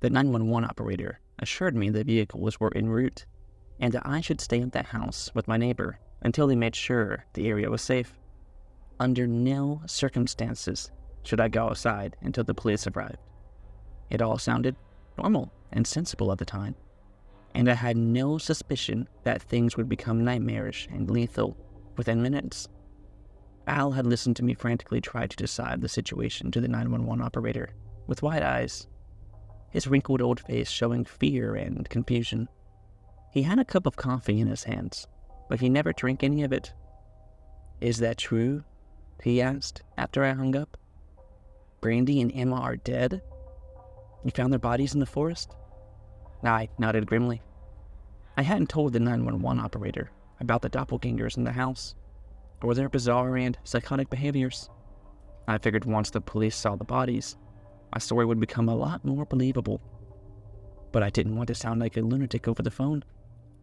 The 911 operator assured me the vehicles were en route, and that I should stay at the house with my neighbor until they made sure the area was safe. Under no circumstances should I go outside until the police arrived. It all sounded normal and sensible at the time, and I had no suspicion that things would become nightmarish and lethal within minutes. Al had listened to me frantically try to decide the situation to the 911 operator with wide eyes, his wrinkled old face showing fear and confusion. He had a cup of coffee in his hands, but he never drank any of it. "Is that true?" he asked after I hung up. "Brandy and Emma are dead? You found their bodies in the forest?" I nodded grimly. I hadn't told the 911 operator about the doppelgangers in the house, or their bizarre and psychotic behaviors. I figured once the police saw the bodies, my story would become a lot more believable. But I didn't want to sound like a lunatic over the phone,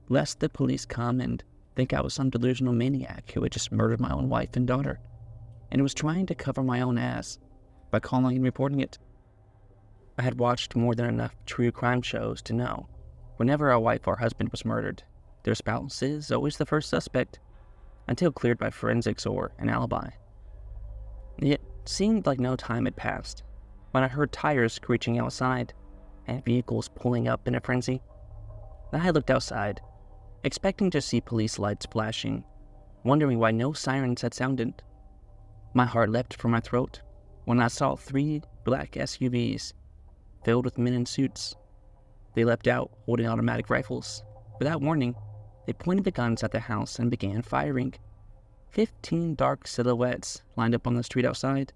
lest the police come and think I was some delusional maniac who had just murdered my own wife and daughter, and was trying to cover my own ass by calling and reporting it. I had watched more than enough true crime shows to know whenever a wife or husband was murdered, their spouse is always the first suspect, until cleared by forensics or an alibi. It seemed like no time had passed when I heard tires screeching outside and vehicles pulling up in a frenzy. I looked outside, expecting to see police lights flashing, wondering why no sirens had sounded. My heart leapt from my throat when I saw 3 black SUVs filled with men in suits. They leapt out holding automatic rifles. Without warning, they pointed the guns at the house and began firing. 15 dark silhouettes lined up on the street outside,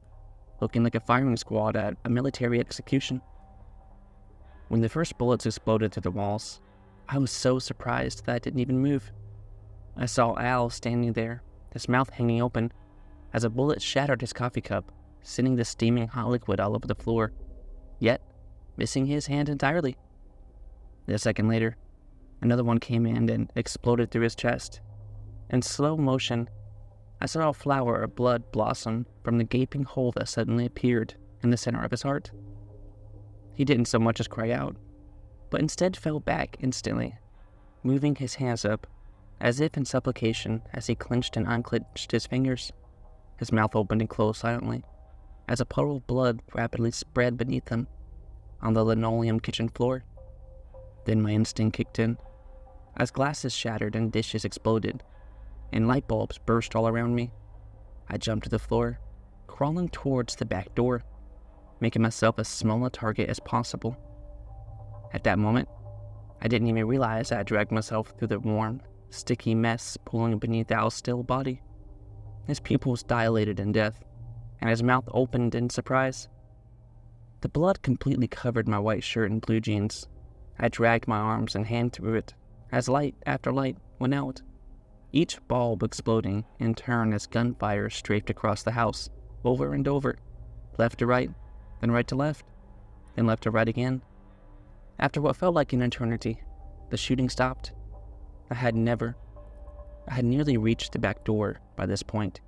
looking like a firing squad at a military execution. When the first bullets exploded through the walls, I was so surprised that I didn't even move. I saw Al standing there, his mouth hanging open, as a bullet shattered his coffee cup, sending the steaming hot liquid all over the floor, yet missing his hand entirely. A second later, another one came in and exploded through his chest. In slow motion, I saw a flower of blood blossom from the gaping hole that suddenly appeared in the center of his heart. He didn't so much as cry out, but instead fell back instantly, moving his hands up, as if in supplication as he clenched and unclenched his fingers. His mouth opened and closed silently, as a puddle of blood rapidly spread beneath him on the linoleum kitchen floor. Then my instinct kicked in, as glasses shattered and dishes exploded, and light bulbs burst all around me. I jumped to the floor, crawling towards the back door, making myself as small a target as possible. At that moment, I didn't even realize I had dragged myself through the warm, sticky mess pulling beneath Al's still body. His pupils dilated in death, and his mouth opened in surprise. The blood completely covered my white shirt and blue jeans. I dragged my arms and hand through it, as light after light went out, each bulb exploding in turn as gunfire strafed across the house, over and over, left to right, then right to left, then left to right again. After what felt like an eternity, the shooting stopped. I had nearly reached the back door by this point.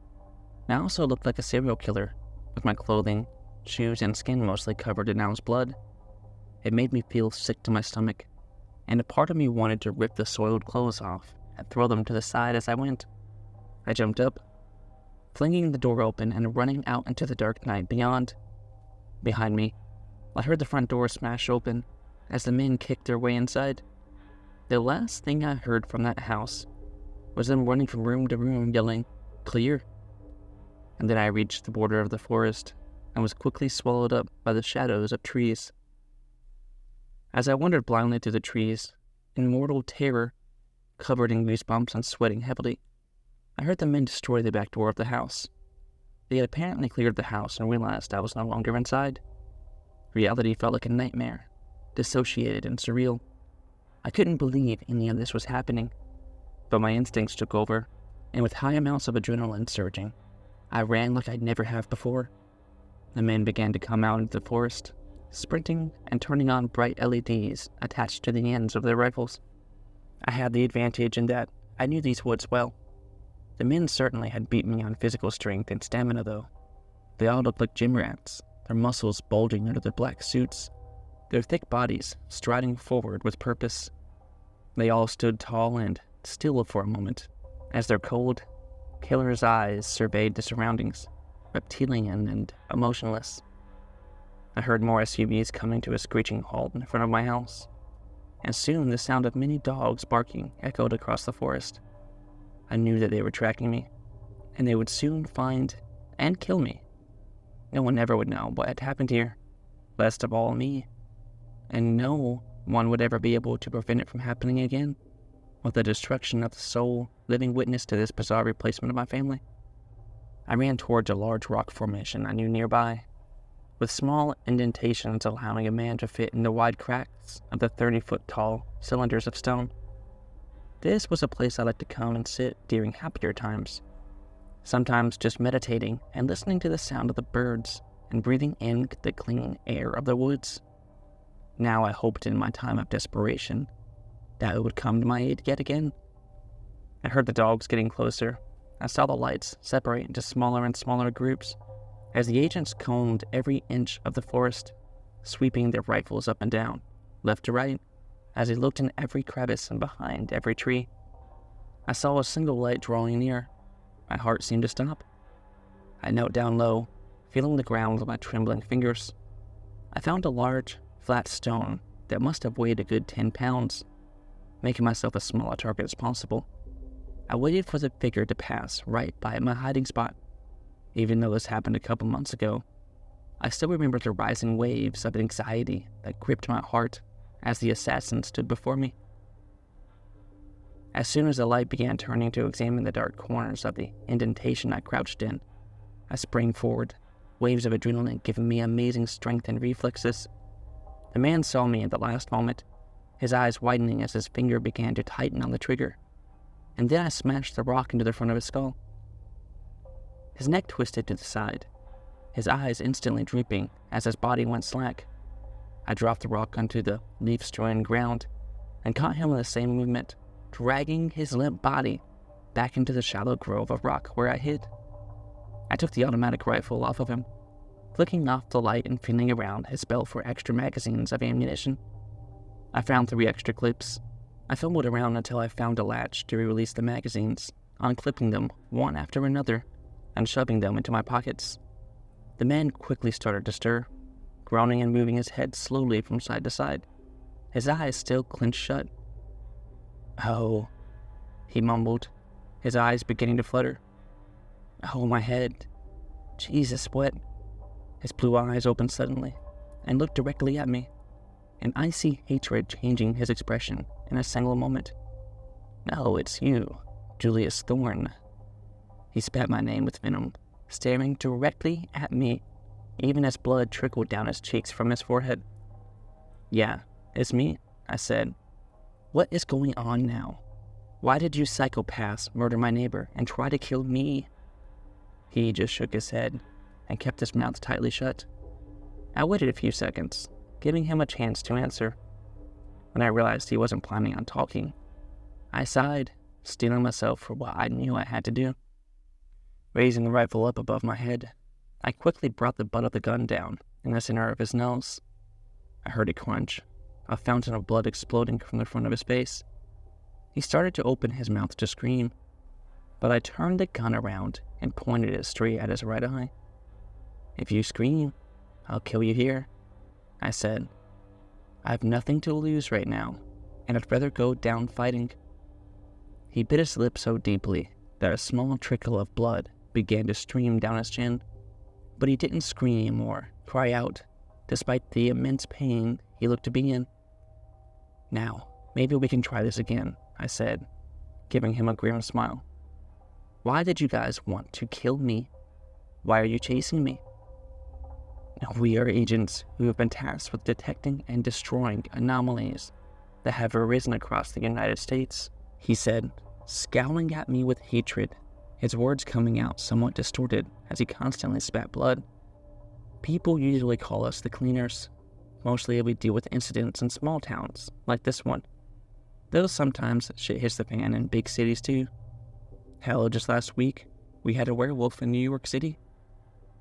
I also looked like a serial killer, with my clothing, shoes, and skin mostly covered in Al's blood. It made me feel sick to my stomach, and a part of me wanted to rip the soiled clothes off and throw them to the side as I went. I jumped up, flinging the door open and running out into the dark night beyond. Behind me, I heard the front door smash open as the men kicked their way inside. The last thing I heard from that house was them running from room to room yelling, "Clear!" And then I reached the border of the forest and was quickly swallowed up by the shadows of trees. As I wandered blindly through the trees, in mortal terror, covered in goosebumps and sweating heavily, I heard the men destroy the back door of the house. They had apparently cleared the house and realized I was no longer inside. Reality felt like a nightmare, dissociated and surreal. I couldn't believe any of this was happening, but my instincts took over, and with high amounts of adrenaline surging, I ran like I'd never have before. The men began to come out into the forest, sprinting and turning on bright LEDs attached to the ends of their rifles. I had the advantage in that I knew these woods well. The men certainly had beat me on physical strength and stamina, though. They all looked like gym rats, their muscles bulging under their black suits. their thick bodies striding forward with purpose. They all stood tall and still for a moment, as their cold, killer's eyes surveyed the surroundings, reptilian and emotionless. I heard more SUVs coming to a screeching halt in front of my house, and soon the sound of many dogs barking echoed across the forest. I knew that they were tracking me, and they would soon find and kill me. No one ever would know what had happened here, least of all me, and no one would ever be able to prevent it from happening again, with the destruction of the sole living witness to this bizarre replacement of my family. I ran towards a large rock formation I knew nearby, with small indentations allowing a man to fit in the wide cracks of the 30-foot-tall cylinders of stone. This was a place I liked to come and sit during happier times, sometimes just meditating and listening to the sound of the birds and breathing in the clean air of the woods. Now I hoped in my time of desperation that it would come to my aid yet again. I heard the dogs getting closer. I saw the lights separate into smaller and smaller groups as the agents combed every inch of the forest, sweeping their rifles up and down, left to right, as they looked in every crevice and behind every tree. I saw a single light drawing near. My heart seemed to stop. I knelt down low, feeling the ground with my trembling fingers. I found a large, flat stone that must have weighed a good 10 pounds, making myself as small a target as possible. I waited for the figure to pass right by my hiding spot. Even though this happened a couple months ago, I still remember the rising waves of anxiety that gripped my heart as the assassin stood before me. As soon as the light began turning to examine the dark corners of the indentation I crouched in, I sprang forward, waves of adrenaline giving me amazing strength and reflexes. The man saw me at the last moment, his eyes widening as his finger began to tighten on the trigger, and then I smashed the rock into the front of his skull. His neck twisted to the side, his eyes instantly drooping as his body went slack. I dropped the rock onto the leaf-strewn ground and caught him in the same movement, dragging his limp body back into the shallow grove of rock where I hid. I took the automatic rifle off of him, flicking off the light and feeling around his belt for extra magazines of ammunition. I found 3 extra clips. I fumbled around until I found a latch to release the magazines, unclipping them one after another and shoving them into my pockets. The man quickly started to stir, groaning and moving his head slowly from side to side, his eyes still clenched shut. "Oh," he mumbled, his eyes beginning to flutter. "Oh, my head. Jesus, what?" His blue eyes opened suddenly and looked directly at me, an icy hatred changing his expression in a single moment. "No, it's you, Julius Thorne." He spat my name with venom, staring directly at me, even as blood trickled down his cheeks from his forehead. "Yeah, it's me," I said. "What is going on now? Why did you psychopaths murder my neighbor and try to kill me?" He just shook his head and kept his mouth tightly shut. I waited a few seconds, giving him a chance to answer. When I realized he wasn't planning on talking, I sighed, steeling myself for what I knew I had to do. Raising the rifle up above my head, I quickly brought the butt of the gun down in the center of his nose. I heard it crunch, a fountain of blood exploding from the front of his face. He started to open his mouth to scream, but I turned the gun around and pointed it straight at his right eye. "If you scream, I'll kill you here," I said. "I have nothing to lose right now, and I'd rather go down fighting." He bit his lip so deeply that a small trickle of blood began to stream down his chin, but he didn't scream or cry out, despite the immense pain he looked to be in. "Now, maybe we can try this again," I said, giving him a grim smile. "Why did you guys want to kill me? Why are you chasing me?" "We are agents who have been tasked with detecting and destroying anomalies that have arisen across the United States," he said, scowling at me with hatred, his words coming out somewhat distorted as he constantly spat blood. "People usually call us the cleaners. Mostly we deal with incidents in small towns, like this one. Though sometimes shit hits the fan in big cities too. Hell, just last week, we had a werewolf in New York City.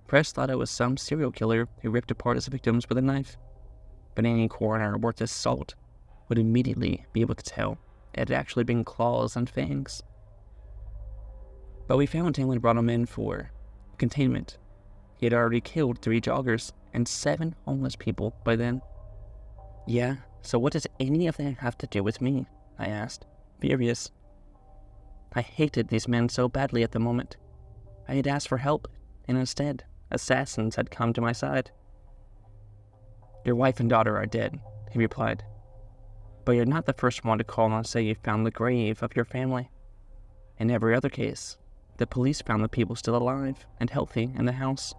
Press thought it was some serial killer who ripped apart his victims with a knife. but any coroner worth his salt would immediately be able to tell it had actually been claws and fangs. But we found him and brought him in for containment. He had already killed 3 joggers and 7 homeless people by then. Yeah, so what does any of that have to do with me? I asked, furious. I hated these men so badly at the moment. I had asked for help, and instead, assassins had come to my side. Your wife and daughter are dead, he replied. But you're not the first one to call and say you found the grave of your family. In every other case, the police found the people still alive and healthy in the house,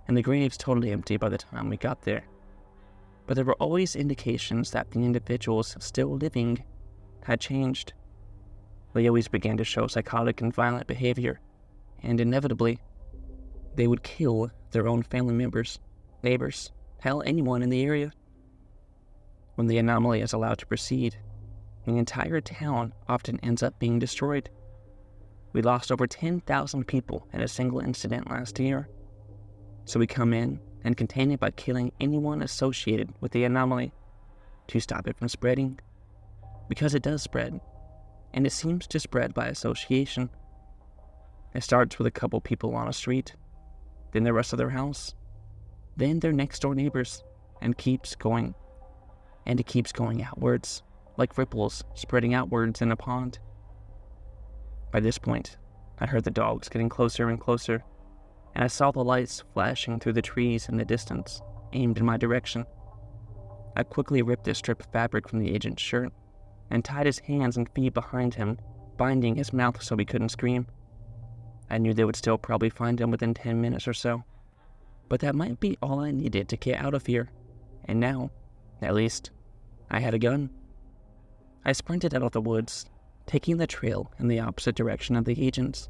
and the grave's totally empty by the time we got there. But there were always indications that the individuals still living had changed. They always began to show psychotic and violent behavior, and inevitably, they would kill their own family members, neighbors, hell, anyone in the area. When the anomaly is allowed to proceed, the entire town often ends up being destroyed. We lost over 10,000 people in a single incident last year. So we come in and contain it by killing anyone associated with the anomaly to stop it from spreading. Because it does spread, and it seems to spread by association. It starts with a couple people on a street, then the rest of their house, then their next door neighbors, and keeps going. And it keeps going outwards, like ripples spreading outwards in a pond. By this point, I heard the dogs getting closer and closer, and I saw the lights flashing through the trees in the distance, aimed in my direction. I quickly ripped a strip of fabric from the agent's shirt and tied his hands and feet behind him, binding his mouth so he couldn't scream. I knew they would still probably find him within 10 minutes or so, but that might be all I needed to get out of here, and now, at least, I had a gun. I sprinted out of the woods, taking the trail in the opposite direction of the agents.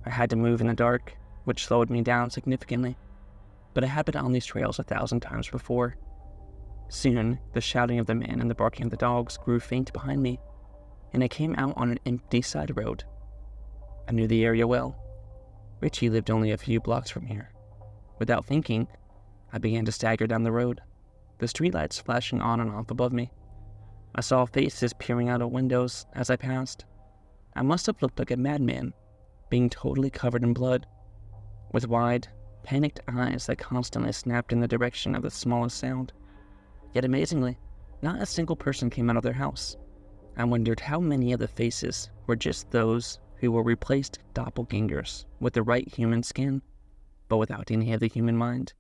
I had to move in the dark, which slowed me down significantly, but I had been on these trails 1,000 times before. Soon, the shouting of the men and the barking of the dogs grew faint behind me, and I came out on an empty side road. I knew the area well. Richie lived only a few blocks from here. Without thinking, I began to stagger down the road, the streetlights flashing on and off above me. I saw faces peering out of windows as I passed. I must have looked like a madman, being totally covered in blood, with wide, panicked eyes that constantly snapped in the direction of the smallest sound. Yet amazingly, not a single person came out of their house. I wondered how many of the faces were just those who were replaced doppelgangers with the right human skin, but without any of the human mind,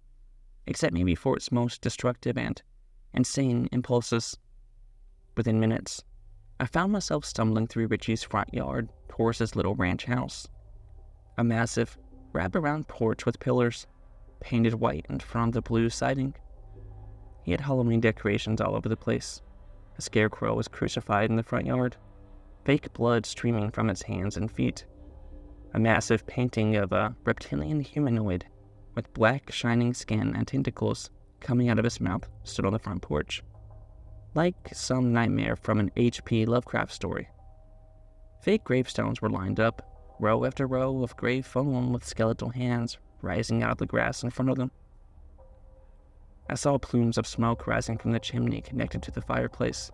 except maybe for its most destructive and insane impulses. Within minutes, I found myself stumbling through Richie's front yard towards his little ranch house. A massive, wraparound porch with pillars, painted white in front of the blue siding. He had Halloween decorations all over the place. A scarecrow was crucified in the front yard, fake blood streaming from its hands and feet. A massive painting of a reptilian humanoid with black shining skin and tentacles coming out of his mouth stood on the front porch, like some nightmare from an H.P. Lovecraft story. Fake gravestones were lined up, row after row of gray foam with skeletal hands rising out of the grass in front of them. I saw plumes of smoke rising from the chimney connected to the fireplace,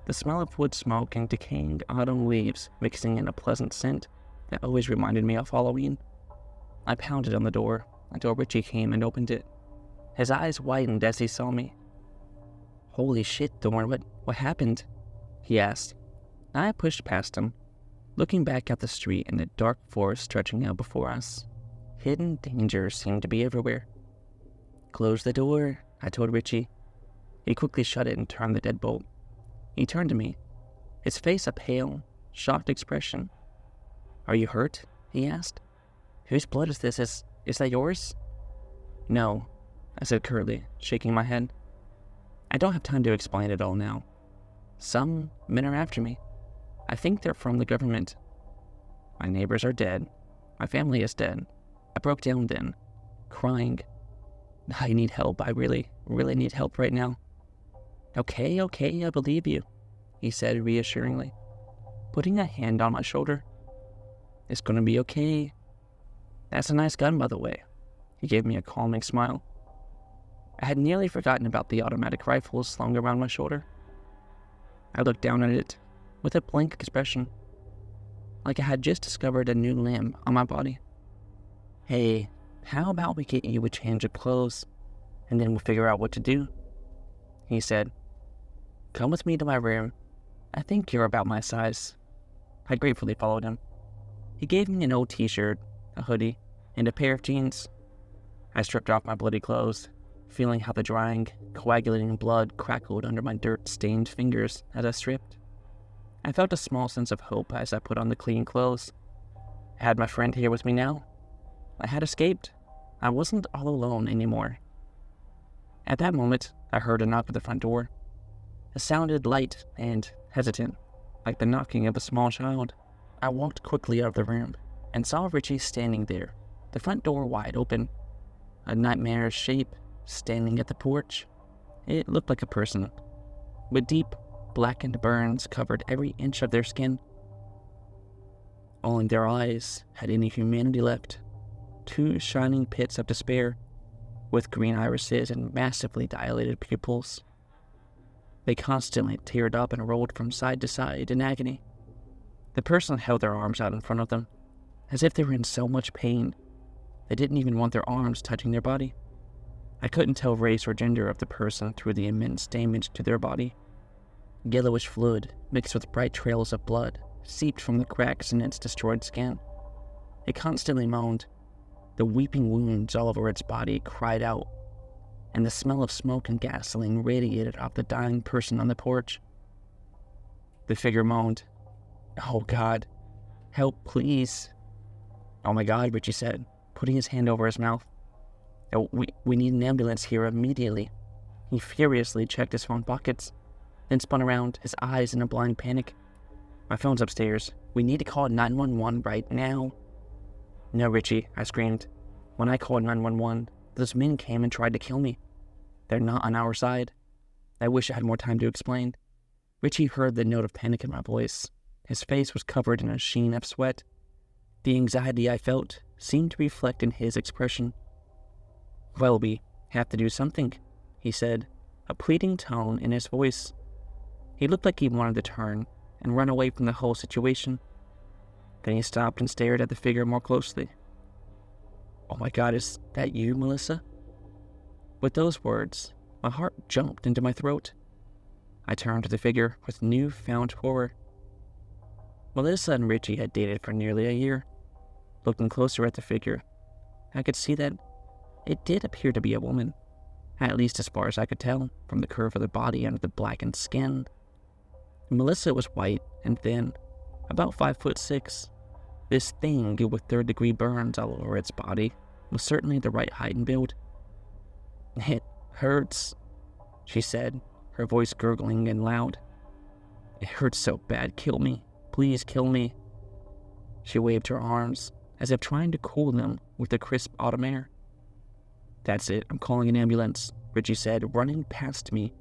the smell of wood smoke and decaying autumn leaves mixing in a pleasant scent that always reminded me of Halloween. I pounded on the door until Richie came and opened it. His eyes widened as he saw me. "Holy shit, Thorn, what happened?" he asked. I pushed past him, looking back at the street and the dark forest stretching out before us. Hidden dangers seemed to be everywhere. "Close the door," I told Richie. He quickly shut it and turned the deadbolt. He turned to me, his face a pale, shocked expression. "Are you hurt?" he asked. "Whose blood is this? Is that yours?" "No," I said curtly, shaking my head. "I don't have time to explain it all now. Some men are after me. I think they're from the government. My neighbors are dead. My family is dead." I broke down then, crying. "I need help. I really, really need help right now." Okay, I believe you," he said reassuringly, putting a hand on my shoulder. "It's gonna be okay. That's a nice gun, by the way." He gave me a calming smile. I had nearly forgotten about the automatic rifle slung around my shoulder. I looked down at it with a blank expression, like I had just discovered a new limb on my body. "Hey, how about we get you a change of clothes, and then we'll figure out what to do," he said. "Come with me to my room. I think you're about my size." I gratefully followed him. He gave me an old t-shirt, a hoodie, and a pair of jeans. I stripped off my bloody clothes, feeling how the drying, coagulating blood crackled under my dirt-stained fingers as I stripped. I felt a small sense of hope as I put on the clean clothes. I had my friend here with me now. I had escaped. I wasn't all alone anymore. At that moment, I heard a knock at the front door. It sounded light and hesitant, like the knocking of a small child. I walked quickly out of the room and saw Richie standing there, the front door wide open, a nightmarish shape standing at the porch. It looked like a person, with deep, blackened burns covered every inch of their skin. Only their eyes had any humanity left, two shining pits of despair, with green irises and massively dilated pupils. They constantly teared up and rolled from side to side in agony. The person held their arms out in front of them, as if they were in so much pain. They didn't even want their arms touching their body. I couldn't tell race or gender of the person through the immense damage to their body. Yellowish fluid, mixed with bright trails of blood, seeped from the cracks in its destroyed skin. It constantly moaned. The weeping wounds all over its body cried out, and the smell of smoke and gasoline radiated off the dying person on the porch. The figure moaned, "Oh God, help please." "Oh my God," Richie said, putting his hand over his mouth. "Oh, we need an ambulance here immediately." He furiously checked his phone pockets, then spun around, his eyes in a blind panic. "My phone's upstairs. We need to call 911 right now." "No, Richie," I screamed. "When I called 911, those men came and tried to kill me. They're not on our side." I wish I had more time to explain. Richie heard the note of panic in my voice. His face was covered in a sheen of sweat. The anxiety I felt seemed to reflect in his expression. "Well, we have to do something," he said, a pleading tone in his voice. He looked like he wanted to turn and run away from the whole situation. Then he stopped and stared at the figure more closely. "Oh my God, is that you, Melissa?" With those words, my heart jumped into my throat. I turned to the figure with newfound horror. Melissa and Richie had dated for nearly a year. Looking closer at the figure, I could see that it did appear to be a woman, at least as far as I could tell from the curve of the body under the blackened skin. Melissa was white and thin, about 5'6". This thing with third-degree burns all over its body was certainly the right height and build. "It hurts," she said, her voice gurgling and loud. "It hurts so bad. Kill me. Please kill me." She waved her arms, as if trying to cool them with the crisp autumn air. "That's it. I'm calling an ambulance," Richie said, running past me.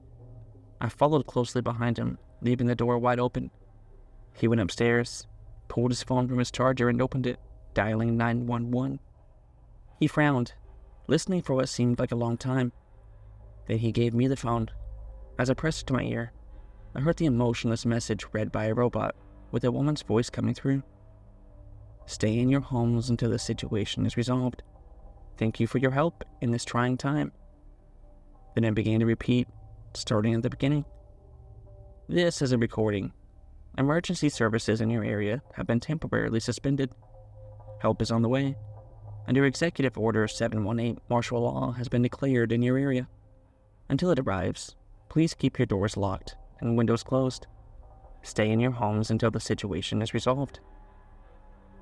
I followed closely behind him, leaving the door wide open. He went upstairs, pulled his phone from his charger and opened it, dialing 911. He frowned, listening for what seemed like a long time. Then he gave me the phone. As I pressed it to my ear, I heard the emotionless message read by a robot, with a woman's voice coming through. "Stay in your homes until the situation is resolved. Thank you for your help in this trying time." Then I began to repeat, starting at the beginning. "This is a recording. Emergency services in your area have been temporarily suspended. Help is on the way. Under Executive Order 718, martial law has been declared in your area. Until it arrives, please keep your doors locked and windows closed. Stay in your homes until the situation is resolved."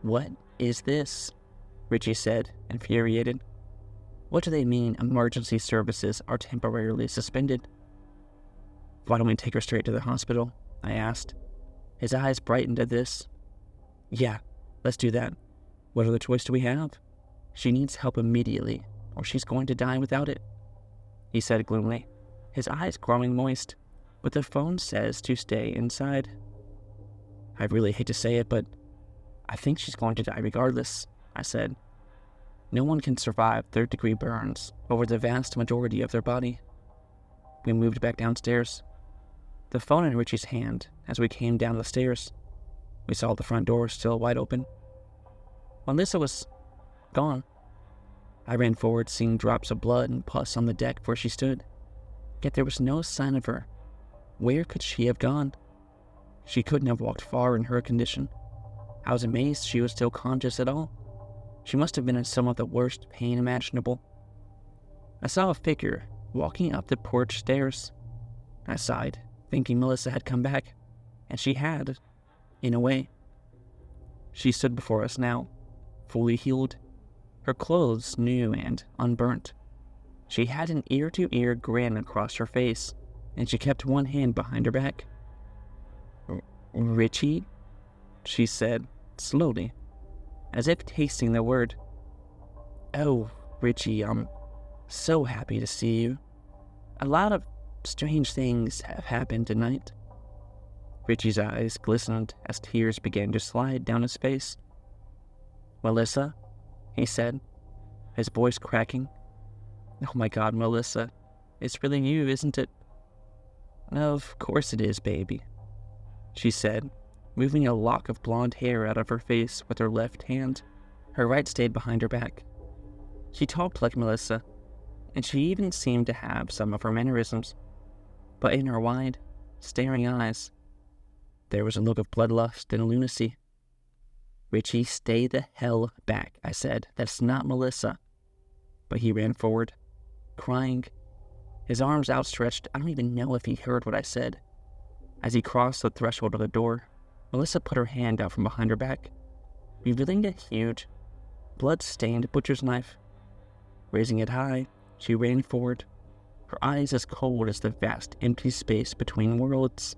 "What is this?" Richie said, infuriated. "What do they mean emergency services are temporarily suspended?" "Why don't we take her straight to the hospital?" I asked. His eyes brightened at this. "Yeah, let's do that. What other choice do we have? She needs help immediately, or she's going to die without it," he said gloomily, his eyes growing moist. "But the phone says to stay inside." "I really hate to say it, but I think she's going to die regardless," I said. No one can survive third-degree burns over the vast majority of their body. We moved back downstairs, the phone in Richie's hand as we came down the stairs. We saw the front door still wide open. Melissa was gone. I ran forward, seeing drops of blood and pus on the deck where she stood. Yet there was no sign of her. Where could she have gone? She couldn't have walked far in her condition. I was amazed she was still conscious at all. She must have been in some of the worst pain imaginable. I saw a figure walking up the porch stairs. I sighed, thinking Melissa had come back, and she had, in a way. She stood before us now, fully healed, her clothes new and unburnt. She had an ear-to-ear grin across her face, and she kept one hand behind her back. "Richie?" she said, slowly, as if tasting the word. "Oh, Richie, I'm so happy to see you. A lot of strange things have happened tonight." Richie's eyes glistened as tears began to slide down his face. "Melissa?" he said, his voice cracking. "Oh my God, Melissa, it's really you, isn't it?" "Of course it is, baby," she said, moving a lock of blonde hair out of her face with her left hand. Her right stayed behind her back. She talked like Melissa, and she even seemed to have some of her mannerisms. But in her wide, staring eyes, there was a look of bloodlust and lunacy. "Richie, stay the hell back," I said. "That's not Melissa." But he ran forward, crying, his arms outstretched. I don't even know if he heard what I said. As he crossed the threshold of the door, Melissa put her hand out from behind her back, revealing a huge, blood-stained butcher's knife. Raising it high, she ran forward, her eyes as cold as the vast, empty space between worlds.